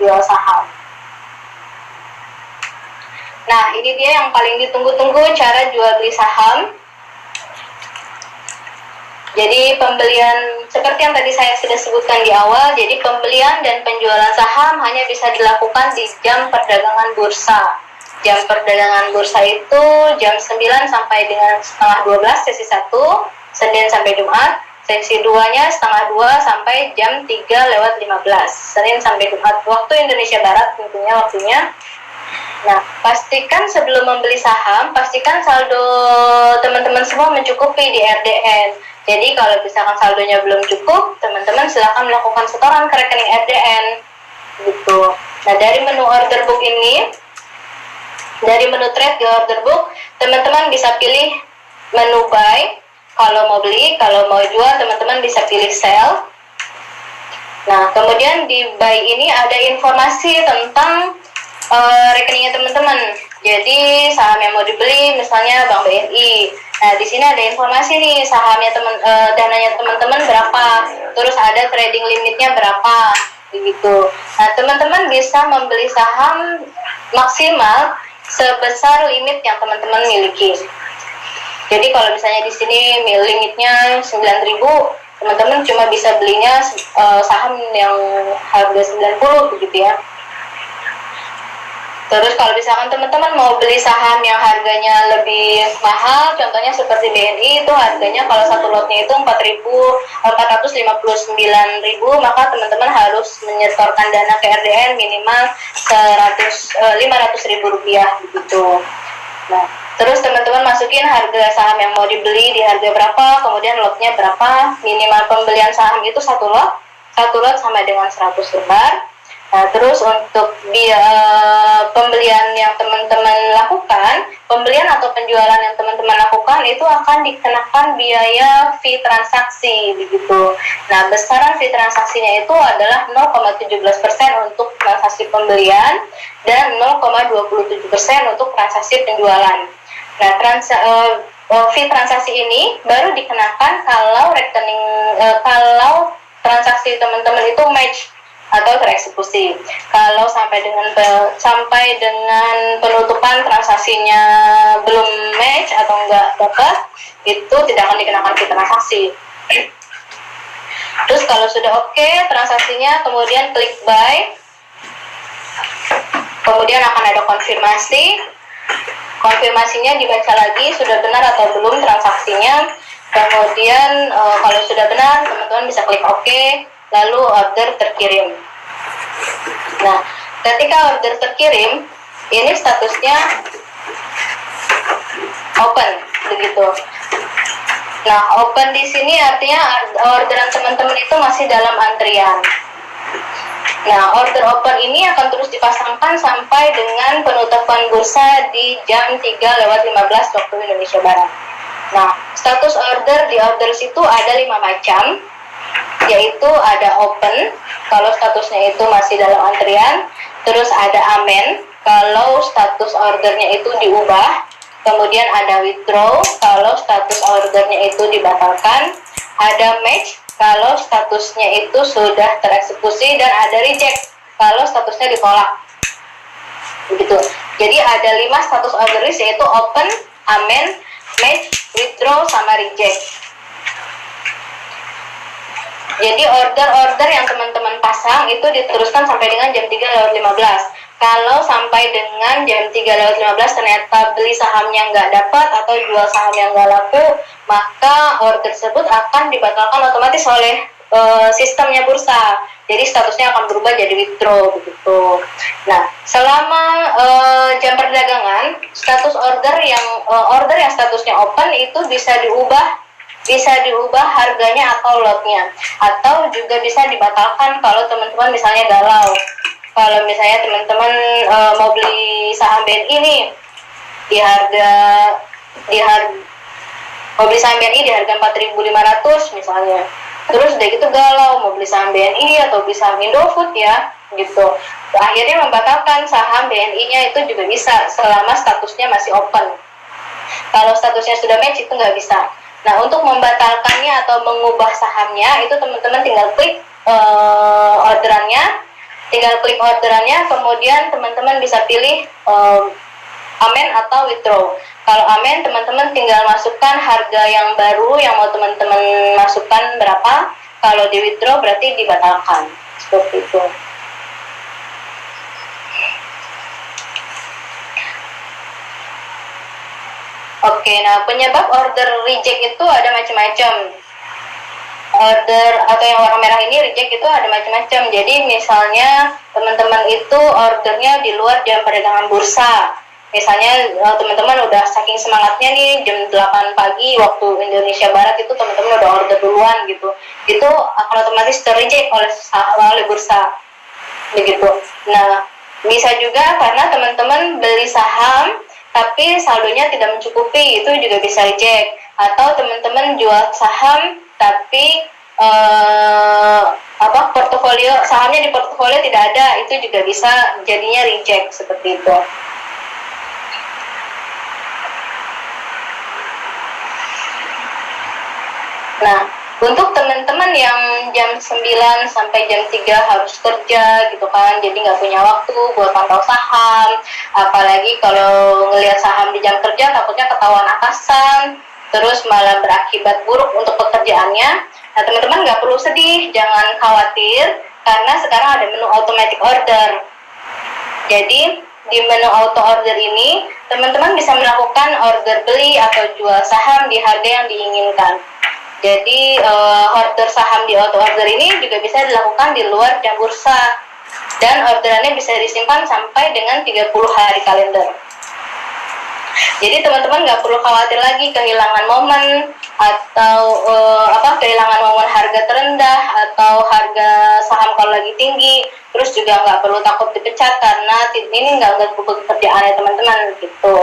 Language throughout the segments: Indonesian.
jual saham. Nah, ini dia yang paling ditunggu-tunggu, cara jual beli saham. Jadi pembelian, seperti yang tadi saya sudah sebutkan di awal, jadi pembelian dan penjualan saham hanya bisa dilakukan di jam perdagangan bursa. Jam perdagangan bursa itu jam 9 sampai dengan setengah 12 sesi 1, Senin sampai Jumat. Sesi 2-nya setengah 2 sampai jam 3:15, Senin sampai Jumat. Waktu Indonesia Barat tentunya waktunya. Nah, pastikan sebelum membeli saham, pastikan saldo teman-teman semua mencukupi di RDN. Jadi kalau misalkan saldonya belum cukup, teman-teman silakan melakukan setoran ke rekening RDN. Gitu. Nah, dari menu order book ini, dari menu trade di order book, teman-teman bisa pilih menu buy. Kalau mau beli, kalau mau jual, teman-teman bisa pilih sell. Nah, kemudian di buy ini ada informasi tentang rekeningnya teman-teman. Jadi saham yang mau dibeli misalnya Bank BNI. Nah, di sini ada informasi nih sahamnya dananya teman-teman berapa. Terus ada trading limitnya berapa begitu. Nah, teman-teman bisa membeli saham maksimal sebesar limit yang teman-teman miliki. Jadi kalau misalnya di sini limitnya 9.000, teman-teman cuma bisa belinya saham yang harga 90 begitu ya. Terus kalau misalkan teman-teman mau beli saham yang harganya lebih mahal, contohnya seperti BNI, itu harganya kalau satu lotnya itu 459.000, maka teman-teman harus menyetorkan dana ke RDN minimal 500.000 rupiah begitu. Nah, terus teman-teman masukin harga saham yang mau dibeli di harga berapa, kemudian lotnya berapa, minimal pembelian saham itu satu lot sama dengan 100 lembar. Nah, terus untuk pembelian yang teman-teman lakukan, pembelian atau penjualan yang teman-teman lakukan itu akan dikenakan biaya fee transaksi begitu. Nah, besaran fee transaksinya itu adalah 0,17% untuk transaksi pembelian dan 0,27% untuk transaksi penjualan. Nah, fee transaksi ini baru dikenakan kalau kalau transaksi teman-teman itu match atau tereksekusi. Kalau sampai dengan penutupan transaksinya belum match atau enggak dapat, itu tidak akan dikenakan fee transaksi. Terus kalau sudah oke transaksinya, kemudian klik buy. Kemudian akan ada konfirmasi. Konfirmasinya dibaca lagi sudah benar atau belum transaksinya. Kemudian kalau sudah benar, teman-teman bisa klik oke. Lalu order terkirim. Nah, ketika order terkirim, ini statusnya open, begitu. Nah, open di sini artinya orderan teman-teman itu masih dalam antrian. Nah, order open ini akan terus dipasangkan sampai dengan penutupan bursa di jam 3:15 waktu Indonesia Barat. Nah, status order di order situ ada 5 macam. Yaitu ada open kalau statusnya itu masih dalam antrian, terus ada amen kalau status ordernya itu diubah, kemudian ada withdraw kalau status ordernya itu dibatalkan, ada match kalau statusnya itu sudah tereksekusi, dan ada reject kalau statusnya ditolak. Begitu. Jadi ada 5 status order list, yaitu open, amen, match, withdraw, sama reject. Jadi order-order yang teman-teman pasang itu diteruskan sampai dengan jam 3:15. Kalau sampai dengan jam 3:15 ternyata beli sahamnya nggak dapat atau jual saham yang nggak laku, maka order tersebut akan dibatalkan otomatis oleh sistemnya bursa. Jadi statusnya akan berubah jadi withdraw begitu. Nah, selama jam perdagangan, status order yang statusnya open itu bisa diubah harganya atau lotnya, atau juga bisa dibatalkan kalau teman-teman misalnya galau. Kalau misalnya teman-teman mau beli saham BNI nih mau beli saham BNI di harga 4.500 misalnya, terus udah gitu galau mau beli saham BNI atau beli saham Indofood ya gitu, akhirnya membatalkan saham BNI-nya itu juga bisa selama statusnya masih open. Kalau statusnya sudah match itu nggak bisa. Nah, untuk membatalkannya atau mengubah sahamnya, itu teman-teman tinggal klik orderannya, tinggal klik orderannya, kemudian teman-teman bisa pilih amen atau withdraw. Kalau amen, teman-teman tinggal masukkan harga yang baru yang mau teman-teman masukkan berapa. Kalau di withdraw berarti dibatalkan, seperti itu. Oke, nah penyebab order reject itu ada macam-macam. Order atau yang warna merah ini reject itu ada macam-macam. Jadi misalnya teman-teman itu ordernya di luar jam perdagangan bursa. Misalnya teman-teman udah saking semangatnya nih jam 8 pagi waktu Indonesia Barat itu teman-teman udah order duluan gitu. Itu akan otomatis terreject oleh bursa. Begitu. Nah, bisa juga karena teman-teman beli saham tapi saldonya tidak mencukupi, itu juga bisa reject. Atau teman-teman jual saham tapi portofolio sahamnya di portofolio tidak ada, itu juga bisa jadinya reject seperti itu. Nah, untuk teman-teman yang jam 9 sampai jam 3 harus kerja gitu kan, jadi nggak punya waktu buat pantau saham, apalagi kalau ngelihat saham di jam kerja takutnya ketahuan atasan, terus malah berakibat buruk untuk pekerjaannya. Nah, teman-teman nggak perlu sedih, jangan khawatir, karena sekarang ada menu automatic order. Jadi, di menu auto order ini, teman-teman bisa melakukan order beli atau jual saham di harga yang diinginkan. Jadi order saham di auto order ini juga bisa dilakukan di luar jam bursa, dan orderannya bisa disimpan sampai dengan 30 hari kalender. Jadi teman-teman nggak perlu khawatir lagi kehilangan momen atau kehilangan momen harga terendah atau harga saham kalau lagi tinggi. Terus juga nggak perlu takut dipecat karena ini nggak ganggu pekerjaannya teman-teman gitu.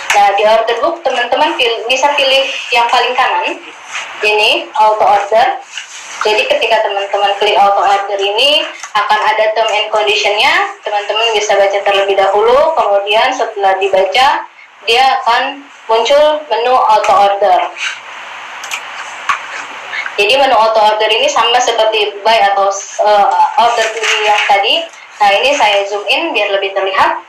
Nah, di order book teman-teman bisa pilih yang paling kanan, ini auto order. Jadi ketika teman-teman klik auto order ini akan ada term and condition-nya, teman-teman bisa baca terlebih dahulu, kemudian setelah dibaca dia akan muncul menu auto order. Jadi menu auto order ini sama seperti buy atau order beli yang tadi. Nah, ini saya zoom in biar lebih terlihat.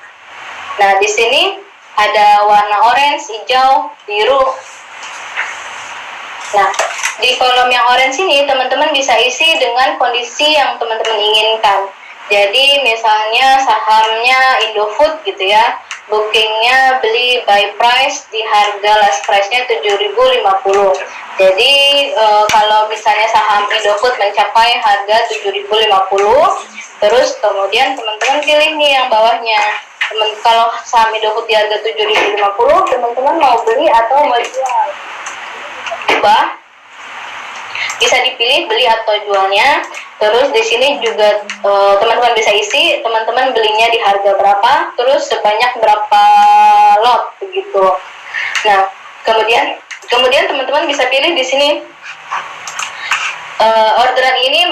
Nah, di sini ada warna orange, hijau, biru. Nah, di kolom yang orange ini teman-teman bisa isi dengan kondisi yang teman-teman inginkan. Jadi misalnya sahamnya Indofood gitu ya, bookingnya beli buy price di harga last price-nya 7.050. Jadi kalau misalnya saham Indofood mencapai harga 7.050, terus kemudian teman-teman pilih nih yang bawahnya. Kalau saham Indofood di harga 7.050, teman-teman mau beli atau mau jual? Coba bisa dipilih beli atau jualnya. Terus di sini juga teman-teman bisa isi teman-teman belinya di harga berapa, terus sebanyak berapa lot begitu. Nah, kemudian teman-teman bisa pilih di sini orderan ini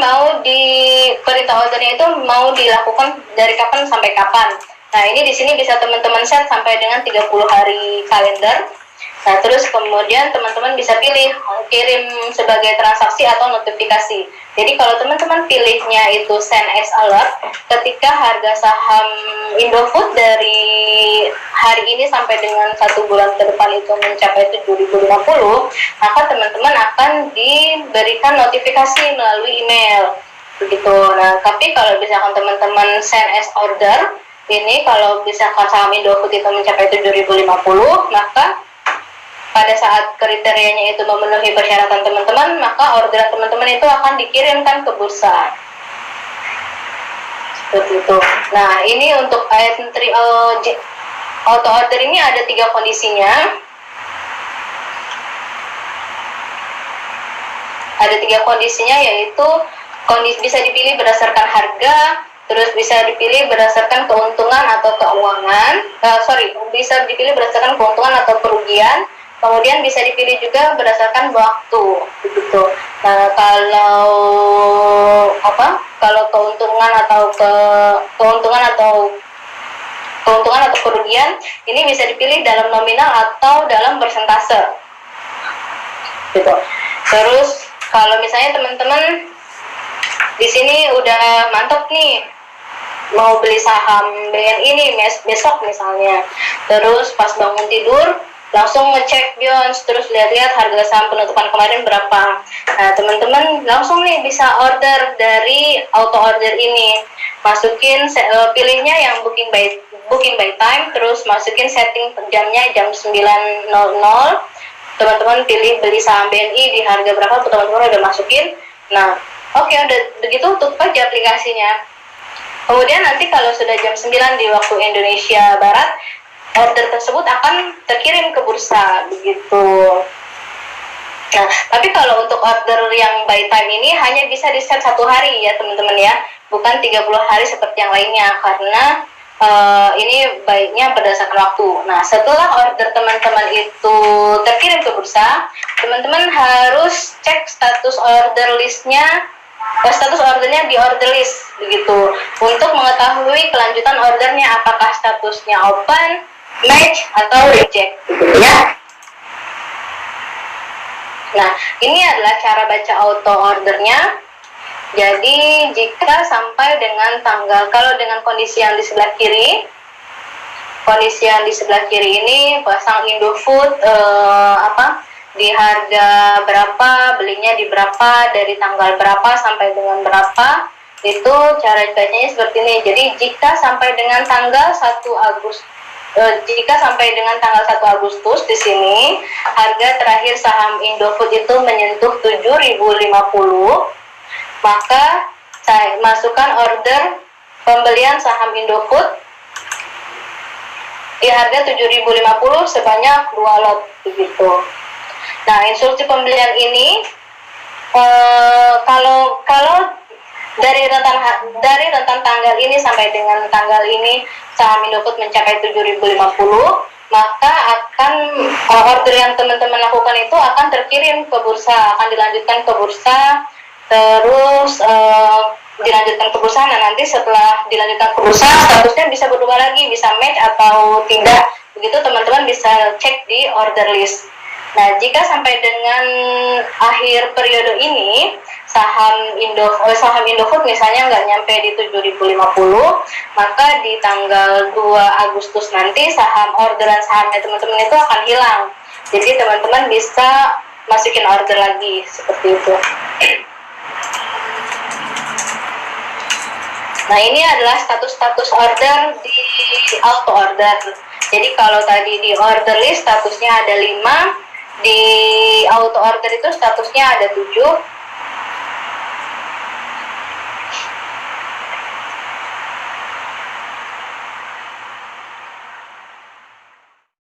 perintah ordernya itu mau dilakukan dari kapan sampai kapan. Nah, ini di sini bisa teman-teman set sampai dengan 30 hari kalender. Nah, terus kemudian teman-teman bisa pilih kirim sebagai transaksi atau notifikasi. Jadi kalau teman-teman pilihnya itu send as alert, ketika harga saham Indofood dari hari ini sampai dengan 1 bulan ke depan itu mencapai 7.050, maka teman-teman akan diberikan notifikasi melalui email. Begitu. Nah, tapi kalau misalkan teman-teman send as order, ini kalau misalkan saham Indofood itu mencapai 7.050, maka pada saat kriterianya itu memenuhi persyaratan teman-teman, maka orderan teman-teman itu akan dikirimkan ke bursa. Seperti itu. Nah, ini untuk entry auto order ini ada 3 kondisinya. Ada 3 kondisinya, yaitu bisa dipilih berdasarkan harga, terus bisa dipilih berdasarkan keuntungan atau keuangan, bisa dipilih berdasarkan keuntungan atau kerugian, kemudian bisa dipilih juga berdasarkan waktu, begitu. Nah, kalau keuntungan atau kerugian ini bisa dipilih dalam nominal atau dalam persentase, gitu. Terus kalau misalnya teman-teman di sini udah mantap nih, mau beli saham BNI nih besok misalnya, terus pas bangun tidur langsung ngecek Beyond, terus lihat-lihat harga saham penutupan kemarin berapa. Nah teman-teman langsung nih bisa order dari auto order ini, masukin pilihnya yang booking by time, terus masukin setting jamnya jam 9.00. Teman-teman pilih beli saham BNI di harga berapa, teman-teman udah masukin. Nah oke, udah begitu tutup aja aplikasinya. Kemudian nanti kalau sudah jam 9 di waktu Indonesia Barat, order tersebut akan terkirim ke bursa, begitu. Nah, tapi kalau untuk order yang by time ini hanya bisa di set 1 hari ya teman-teman ya, bukan 30 hari seperti yang lainnya, karena ini baiknya berdasarkan waktu. Nah, setelah order teman-teman itu terkirim ke bursa, teman-teman harus cek status order listnya, status ordernya di order list, begitu, untuk mengetahui kelanjutan ordernya, apakah statusnya open, match, atau reject, gitu ya. Nah, ini adalah cara baca auto ordernya. Jadi jika sampai dengan tanggal, kalau dengan kondisi yang di sebelah kiri, ini pasang Indofood di harga berapa, belinya di berapa, dari tanggal berapa sampai dengan berapa, itu cara bacanya seperti ini. Jadi jika sampai dengan tanggal 1 Agustus, di sini harga terakhir saham Indofood itu menyentuh 7.050, maka saya masukkan order pembelian saham Indofood di harga 7.050 sebanyak 2 lot, begitu. Nah, instruksi pembelian ini kalau dari rentan tanggal ini sampai dengan tanggal ini saham Indofood mencapai 7.050, maka akan order yang teman-teman lakukan itu akan terkirim ke bursa, akan dilanjutkan ke bursa, terus dilanjutkan ke bursa. Nah, nanti setelah dilanjutkan ke bursa, statusnya bisa berubah lagi, bisa match atau tidak, begitu teman-teman bisa cek di order list. Nah, jika sampai dengan akhir periode ini saham Indofood misalnya nggak nyampe di 7.050, maka di tanggal 2 Agustus nanti orderan sahamnya teman-teman itu akan hilang. Jadi teman-teman bisa masukin order lagi, seperti itu. Nah, ini adalah status order di auto order. Jadi kalau tadi di order list statusnya ada 5, di auto order itu statusnya ada 7.